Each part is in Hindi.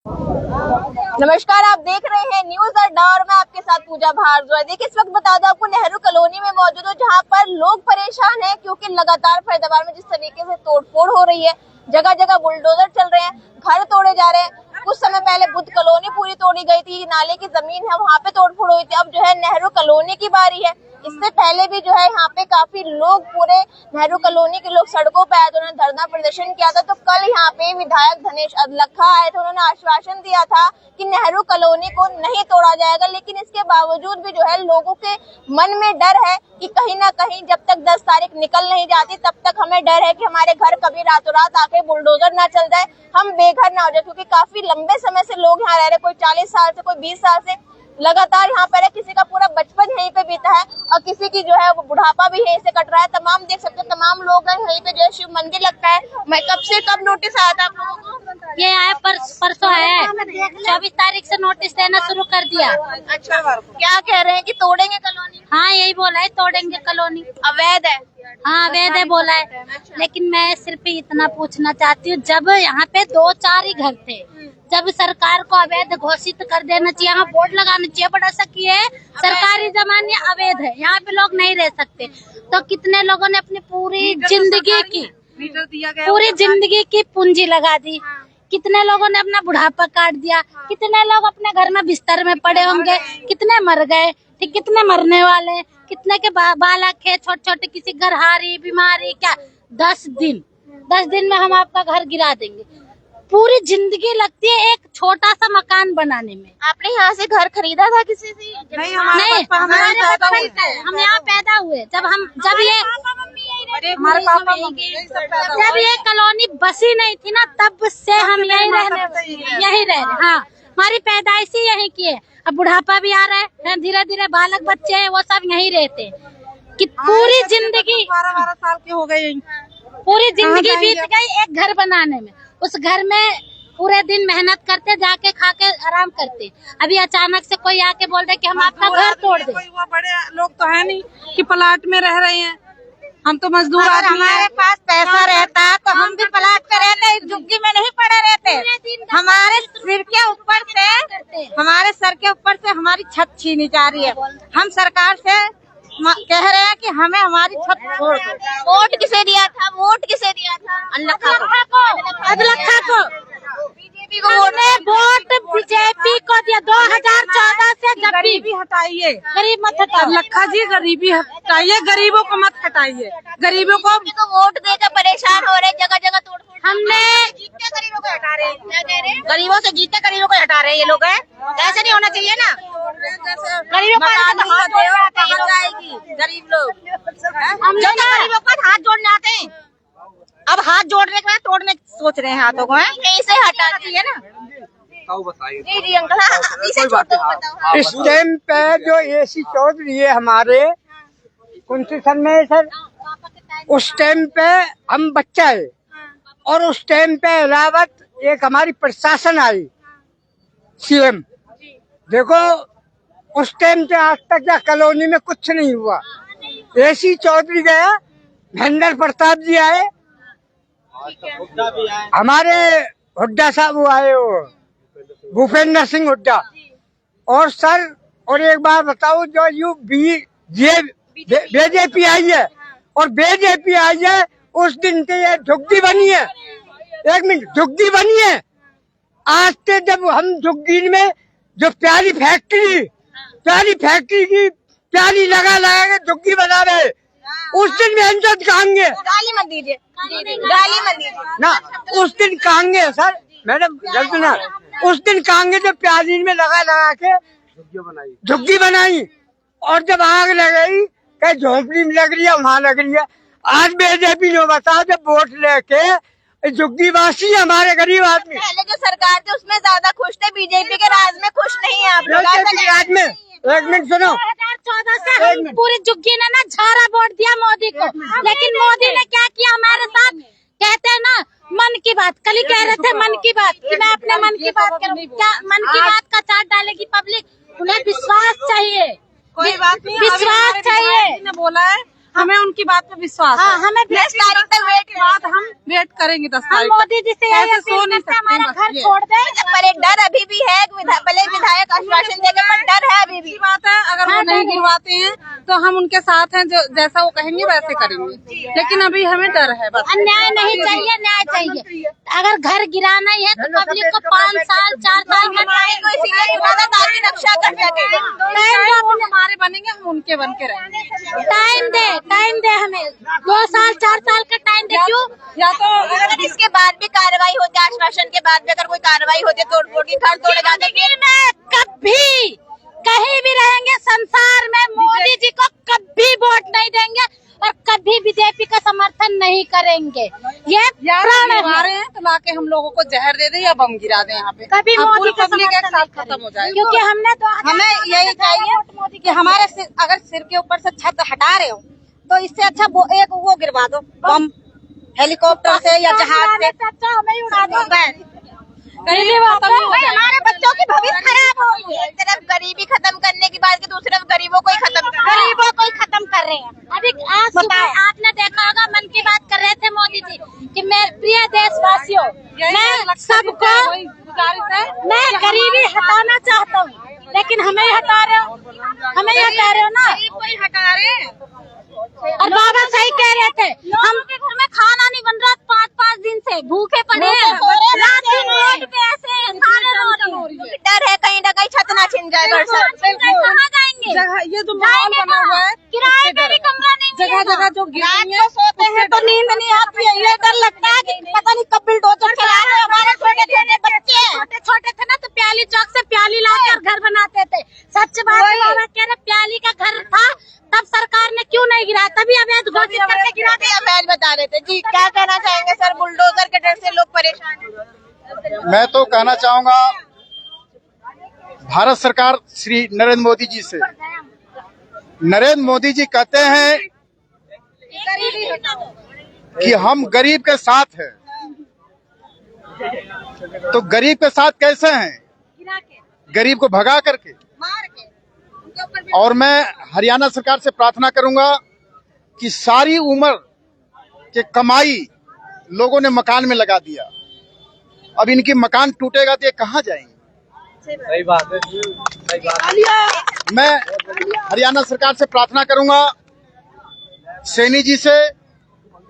नमस्कार, आप देख रहे हैं न्यूज अड्डा और मैं आपके साथ पूजा भारद्वाज। देखिए, इस वक्त बता दूं आपको नेहरू कॉलोनी में मौजूद हूं, जहां पर लोग परेशान हैं क्योंकि लगातार फरीदाबाद में जिस तरीके से तोड़फोड़ हो रही है, जगह जगह बुलडोजर चल रहे हैं, घर तोड़े जा रहे हैं। कुछ समय पहले बुद्ध कॉलोनी पूरी तोड़ी गई थी, नाले की जमीन है वहाँ पे तोड़फोड़ हुई थी। अब जो है नेहरू कॉलोनी की बारी है। इससे पहले भी जो है यहाँ पे काफी लोग, पूरे नेहरू कॉलोनी के लोग सड़कों पे आए थे, उन्होंने धरना प्रदर्शन किया था। तो कल यहाँ पे विधायक धनेश अदलखा आए थे, उन्होंने आश्वासन दिया था कि नेहरू कॉलोनी को नहीं तोड़ा जाएगा। लेकिन इसके बावजूद भी जो है लोगों के मन में डर है कि कहीं ना कहीं जब तक 10 तारीख निकल नहीं जाती तब तक हमें डर है कि हमारे घर कभी रातों रात आके बुलडोजर ना चल जाए, हम बेघर ना हो जाए। क्योंकि काफी लंबे समय से लोग यहाँ रह रहे, कोई 40 साल से, कोई 20 साल से लगातार यहाँ पर है। किसी का पूरा बचपन यहीं पे बीता है और किसी की जो है वो बुढ़ापा भी यहीं से कट रहा है। तमाम देख सकते हैं, तमाम लोग हैं यहीं पे जो है शिव मंदिर लगता है। मैं कब नोटिस आया था आप लोगों को? ये आया परसों आया है, 24 तारीख से नोटिस देना शुरू कर दिया। अच्छा, क्या कह रहे हैं कि तोड़ेंगे कॉलोनी? हाँ, यही बोला है, तोड़ेंगे कॉलोनी। अवैध है? हाँ, अवैध है बोला है। लेकिन मैं सिर्फ इतना पूछना चाहती हूँ, जब यहाँ पे 2-4 ही घर थे, जब सरकार को अवैध घोषित कर देना चाहिए, यहाँ बोर्ड लगाना चाहिए। बट ऐसा किए है, सरकारी जमीन अवैध है, यहाँ पे लोग नहीं रह सकते। तो कितने लोगों ने अपनी पूरी जिंदगी की पूंजी लगा दी, कितने लोगों ने अपना बुढ़ापा काट दिया, कितने लोग अपने घर में बिस्तर में पड़े होंगे, कितने मर गए, ठीक, कितने मरने वाले, कितने के बालक है छोटे छोटे, किसी घर हारी बीमारी, क्या 10 दिन में हम आपका घर गिरा देंगे। पूरी जिंदगी लगती है एक छोटा सा मकान बनाने में। आपने यहाँ से घर खरीदा था किसी से? नहीं, हम यहाँ पैदा हुए। जब ये कॉलोनी बसी नहीं थी ना, तब से हम यही रहे। हाँ, हमारी पैदाइश ही यहीं की है। अब बुढ़ापा भी आ रहा है, धीरे धीरे बालक बच्चे हैं वो सब यहीं रहते हैं। कि पूरी जिंदगी 12 साल की हो गई, पूरी जिंदगी बीत गई एक घर बनाने में। उस घर में पूरे दिन मेहनत करते, जाके खा के आराम करते। अभी अचानक से कोई आके बोल रहे कि हम आपका घर तोड़ दें। कोई वो बड़े लोग तो है नहीं कि प्लाट में रह रहे हैं, हम तो मजदूर आदमी। हमारे पास पैसा रहता तो हम भी प्लाट पे रहते, झुग्गी में नहीं पड़े रहते। हमारे सर के ऊपर से हमारी छत छीनी जा रही है। हम सरकार से कह रहे हैं कि हमें हमारी छत छोड़ दो। वोट किसे दिया था? अदलखा को। बीजेपी को बीजेपी को दिया 2014 से। गरीबी हटाइए, गरीब मत हटाओ। अदलखा जी, गरीबी हटाइए, गरीबों को मत हटाइए। गरीबों को तो वोट देकर परेशान हो रहे, जगह जगह तोड़फोड़। हमने जीतते गरीबों को हटा रहे हैं। क्या कह रहे हैं? गरीबों से जीतते गरीबों को हटा रहे हैं ये लोग। है ऐसे नहीं होना चाहिए ना। गरीबों को हाथ जोड़ने जाएगी, गरीब लोग गरीबों को हाथ जोड़ने आते हैं। अब हाथ जोड़ने के बाद तोड़ने सोच रहे हैं हाथों को। इसे हटा चाहिए ना। जी अंकल, इस टाइम पे जो AC चौधरी है हमारे कंस्ट्रक्शन में सर, उस टाइम पे हम बच्चा है, और उस टाइम पे इलाहाबाद एक हमारी प्रशासन आई, CM। देखो, उस टाइम से आज तक या कॉलोनी में कुछ नहीं हुआ। AC चौधरी गया, महेंद्र प्रताप जी आए, हमारे हुड्डा साहब वो आए, वो भूपेंद्र सिंह हुड्डा। और सर, और एक बार बताओ, जो बीजेपी आई है, और बीजेपी आई है उस दिन से ये झुग्गी बनी है। 1 मिनट, झुग्गी बनी है। आज से जब हम झुग्गी में जो प्यारी फैक्ट्री की प्यारी लगा के झुग्गी बना रहे, उस दिन में कहेंगे गाली मत दीजिए ना। उस दिन कहेंगे सर, मैडम जल्दी ना, उस दिन कहेंगे जो प्यारी में लगा के झुग्गी बनाई, और जब आग लग गई, कहीं झोपड़ी में लग रही है, वहाँ लग रही है। आज बीजेपी ने बताया, जब वोट लेके झुग्गी वासी हमारे गरीब आदमी। पहले जो सरकार थी उसमें ज्यादा खुश थे, बीजेपी के राज में खुश नहीं है आप लोग। राज में 1 मिनट सुनो, 2014 से हम पूरी झुग्गी ने ना झाड़ा वोट दिया मोदी को। लेकिन मोदी ने क्या किया हमारे साथ? कहते हैं ना, मन की बात। कल ही कह रहे थे मन की बात, कि मैं अपने मन की बात करूँ। क्या मन की बात का चार्ट डालेगी पब्लिक? उन्हें विश्वास चाहिए, कोई बात नहीं, विश्वास चाहिए। ने बोला है हमें उनकी बात पे विश्वास है। हमें 10 तारीख तक वेट बाद हम वेट करेंगे 10 हम तारीख मोदी जी से यही ऐसे अपील सो नहीं करते हैं, सकते हमारा बस घर ये। छोड़ दे। पर एक डर अभी भी है, भले विधायक आश्वासन देंगे पर डर है अभी भी। अच्छी बात है, अगर वो नहीं गिरवाते हैं तो हम उनके साथ हैं, जो जैसा वो कहेंगे वैसे करेंगे, लेकिन अभी हमें डर है बस। अन्याय नहीं चाहिए, न्याय चाहिए। अगर घर गिराना ही है तो पब्लिक को 5 साल 4 साल का हमारे को इसीलिए गिराना ताकि रक्षा कर सके। वो हमारे बनेंगे, हम उनके बन के रहेंगे। टाइम दे हमें 2 साल 4 साल का टाइम दे। क्यों? या तो अगर इसके बाद भी कार्रवाई होती है, आश्वासन के बाद भी अगर कोई कार्रवाई होती है, तोड़फोड़ की, घर तोड़े जाते, जिंदगी में कभी कहीं भी रहेंगे संसार में मोदी जी को कभी वोट नहीं देंगे और कभी बीजेपी का समर्थन नहीं करेंगे। ये प्राण है। मारे हैं तो लाके हम लोगों को जहर दे दे या बम गिरा दे यहाँ पे, कभी हम मोदी पूरी का पब्लिक एक समर्थन साथ नहीं खत्म हो जाए। क्योंकि हमने तो हमें यही चाहिए कि हमारे सिर, अगर सिर के ऊपर से छत हटा रहे हो तो इससे अच्छा एक वो गिरवा दो, बम हेलीकॉप्टर से या जहाज से। अच्छा हमें उड़ा दो। हमारे बच्चों की भविष्य खराब हो रही है। एक तरफ गरीबी खत्म करने की बात की, दूसरी तरफ गरीबों को ही खत्म कर रहे हैं। गरीबों को ही खत्म कर रहे हैं। अभी आज सुबह आपने देखा होगा मन की बात कर रहे थे मोदी जी कि मेरे प्रिय देशवासियों, मैं सबको मैं गरीबी हटाना चाहता हूँ, लेकिन हमें ही हटा रहे हो, हमें ही हटा रहे हो ना। कोई हटा रहे हैं। और बाबा सही कह रहे थे, हम के घर में खाना नहीं बन रहा 5-5 दिन से भूखे पड़े हैं। रात दिन रोड पे ऐसे सारे रोड डर है कहीं ना कहीं छत ना छिन जाए घर से। कहाँ जाएंगे? जगह ये जो माहौल बना हुआ है, किराए पे भी कमरा नहीं जगह जगह जो गिर रात रही को है, सोते हैं तो नींद नहीं आती है, ये डर लगता है कि पता नहीं कब बुलडोजर चला रहे हैं। हमारे छोटे छोटे बच्चे छोटे थे ना तो प्याली चौक से प्याली लाकर घर बनाते थे। सच बात है, बाबा कह रहे प्याली का घर था तब सरकार ने क्यों नहीं गिराया, तभी अवैध घोषित करके गिरा दिया। अवैध बता रहे थे जी। क्या कहना चाहेंगे सर, बुलडोजर के डर से लोग परेशान हैं? मैं तो कहना चाहूंगा भारत सरकार श्री नरेंद्र मोदी जी से। नरेंद्र मोदी जी कहते हैं कि हम गरीब के साथ हैं, तो गरीब के साथ कैसे हैं? गरीब को भगा करके। और मैं हरियाणा सरकार से प्रार्थना करूंगा कि सारी उम्र के कमाई लोगों ने मकान में लगा दिया, अब इनकी मकान टूटेगा तो ये कहाँ जाएंगे? सही बात है। मैं हरियाणा सरकार से प्रार्थना करूंगा, सैनी जी से,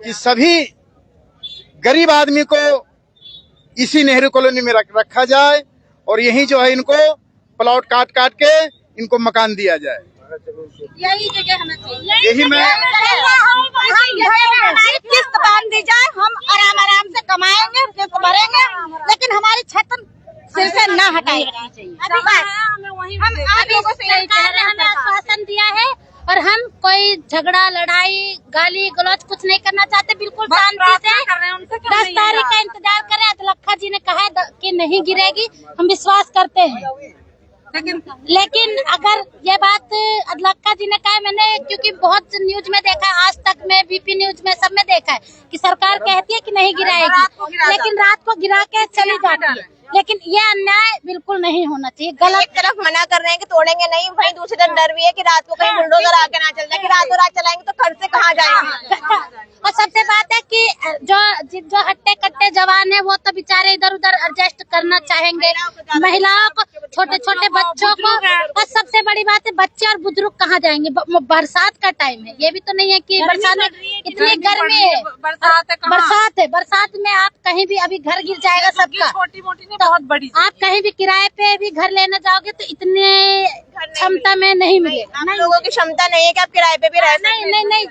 कि सभी गरीब आदमी को इसी नेहरू कॉलोनी में रखा जाए और यहीं जो है इनको प्लॉट काट काट के इनको मकान दिया जाए। यही जगह हमें चाहिए। यही मैं हमारी किस्त बांध दी जाए, हम आराम आराम से कमाएंगे, किस्त भरेंगे, लेकिन हमारी छत सिर से न हटाई हम आप लोगों से यही कह रहे हैं, हमें आश्वासन दिया है और हम कोई झगड़ा लड़ाई गाली गलौज कुछ नहीं करना चाहते, बिल्कुल शांति से 10 तारीख का इंतजार करें। अदलखा जी ने कहा है कि नहीं गिरेगी, हम विश्वास करते हैं। लेकिन अगर ये बात अदलखा जी ने कहा, मैंने क्योंकि बहुत न्यूज में देखा है, आज तक में बीपी न्यूज में सब में देखा है कि सरकार कहती है कि नहीं गिराएगी, लेकिन रात को गिरा के चली जाती है। लेकिन ये अन्याय बिल्कुल नहीं होना चाहिए। गलत एक तरफ मना कर रहे हैं कि तोड़ेंगे नहीं, वहीं दूसरी तरफ डर भी है कि रात को कहीं बुलडोजर आके ना चल जाए, कि रातों रात चलाएंगे तो घर से कहाँ जाएंगे। और सबसे बात है कि जो हट्टे कट्टे जवान है वो तो बेचारे इधर उधर एडजस्ट करना चाहेंगे, महिलाओं को, छोटे छोटे बच्चों को। और सबसे बड़ी बात है बच्चे और बुजुर्ग कहाँ जाएंगे? बरसात का टाइम है, ये भी तो नहीं है कि बरसात में इतनी गर्मी है, बरसात में आप कहीं भी अभी घर गिर जाएगा सबका। छोटी मोटी बहुत बड़ी, आप कहीं भी किराए पे भी घर लेने जाओगे तो इतने क्षमता में नहीं मिलेगा। आप लोगों की क्षमता नहीं है कि आप किराए पे भी रह सकते। नहीं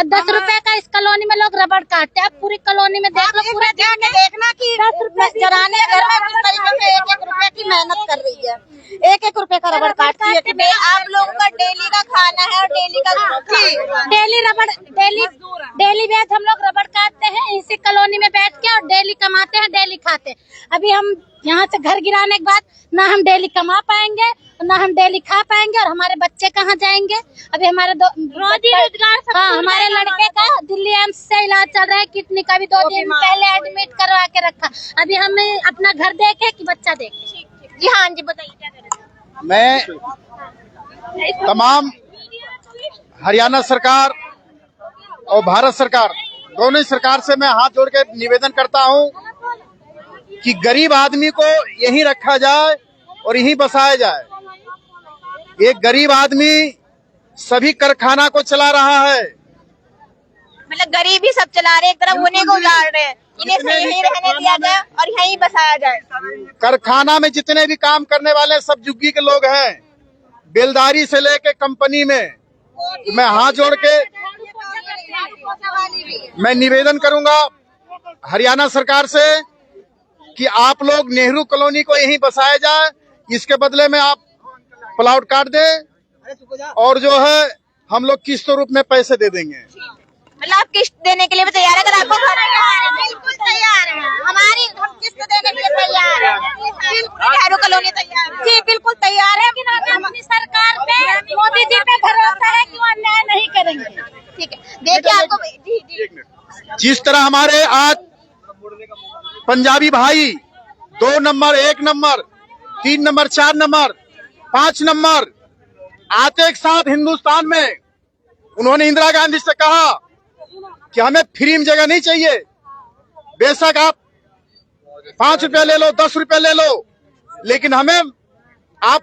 10 रुपए का इस कॉलोनी में लोग रबड़ काटते हैं। आप पूरी कॉलोनी में देख लो, पूरा जाके देखना कि 10 रुपए जराने घर में किस तरीके से 1-1 रुपए की मेहनत कर रही है, 1-1 रुपए का रबड़ काटती है। नहीं, आप लोगों का डेली का खाना है और डेली का डेली बेच हम लोग रबड़ काटते हैं इसी कॉलोनी में बैठ के और डेली कमाते हैं, डेली खाते हैं। अभी हम यहाँ से घर गिराने के बाद ना हम डेली कमा पाएंगे ना हम डेली खा पाएंगे, और हमारे बच्चे कहाँ जाएंगे? अभी हमारे रोजी रोजगार, हाँ, हमारे लड़के का दिल्ली एम्स से इलाज चल रहा है, किडनी का भी 2 दिन पहले एडमिट करवा के रखा। अभी हमें अपना घर देखे कि बच्चा देखे? जी हाँ जी, बताइए क्या करें। मैं तमाम हरियाणा सरकार और भारत सरकार, दोनों ही सरकार से मैं हाथ जोड़ के निवेदन करता हूं कि गरीब आदमी को यहीं रखा जाए और यहीं बसाया जाए। एक गरीब आदमी सभी कारखाना को चला रहा है, मतलब गरीब ही सब चला रहे, एक तरफ उन्हीं को उजाड़ रहे हैं, इन्हें यहीं रहने दिया जाए और यहीं बसाया जाए। कारखाना में जितने भी काम करने वाले सब झुग्गी के लोग हैं, बेलदारी से लेके कंपनी में। मैं हाथ जोड़ के मैं निवेदन करूंगा हरियाणा सरकार से कि आप लोग नेहरू कॉलोनी को यहीं बसाया जाए, इसके बदले में आप प्लॉट काट दें और जो है हम लोग किस्तों रूप में पैसे दे देंगे। मतलब आप किस्त देने के लिए भी तैयार है? अगर आपको बिल्कुल तैयार है, हम किस्त देने के लिए तैयार है, नेहरू कॉलोनी तैयार है। जी बिल्कुल तैयार है, लेकिन हमें अपनी सरकार पे, मोदी जी पे भरोसा है कि वो अन्याय नहीं करेंगे। ठीक है, देखिए आपको जी जिस तरह हमारे आज पंजाबी भाई 2 number, 1 number, 3 number, 4 number, 5 number आते एक साथ हिंदुस्तान में, उन्होंने इंदिरा गांधी से कहा कि हमें फ्री में जगह नहीं चाहिए, बेशक आप 5 रुपया ले लो, 10 रुपया ले लो, लेकिन हमें आप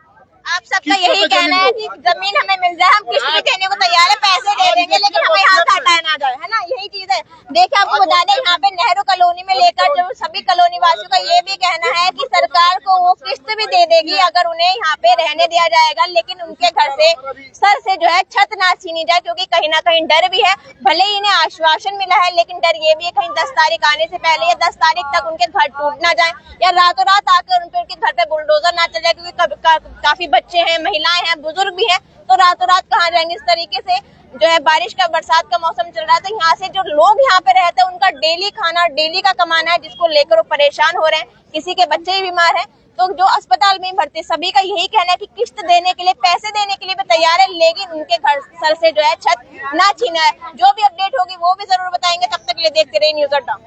सबका यही कहना है कि जमीन हमें मिल जाए, हम किस्त भी देने को तैयार है, पैसे दे देंगे, लेकिन हमें यहाँ से हटाया ना जाए, है ना? यही चीज है। देखिए आपको बता दें, यहाँ पे नेहरू कॉलोनी में लेकर जो सभी कॉलोनी वासियों का ये भी कहना है कि सरकार को वो किस्त भी दे देगी अगर उन्हें यहाँ पे रहने दिया जाएगा, लेकिन उनके घर से सर से जो है छत ना छीनी जाए, क्योंकि कहीं ना कहीं डर भी है। भले ही इन्हें आश्वासन मिला है, लेकिन डर ये भी है कहीं 10 तारीख आने से पहले या 10 तारीख तक उनके घर टूट ना जाए, या रातों रात आकर उनके घर पे बुलडोजर ना चल जाए, क्योंकि काफी बच्चे हैं, महिलाएं हैं, बुजुर्ग भी हैं, तो रातों रात कहाँ रहेंगे? इस तरीके से जो है बारिश का, बरसात का मौसम चल रहा है, तो यहाँ से जो लोग यहाँ पे रहते हैं उनका डेली खाना, डेली का कमाना है, जिसको लेकर वो परेशान हो रहे हैं। किसी के बच्चे ही बीमार हैं, तो जो अस्पताल में भर्ती, सभी का यही कहना है कि किस्त देने के लिए, पैसे देने के लिए भी तैयार है, लेकिन उनके घर सर से जो है छत ना छीना है। जो भी अपडेट होगी वो भी जरूर बताएंगे। तब तक के लिए देखते रहिए न्यूज़ अड्डा।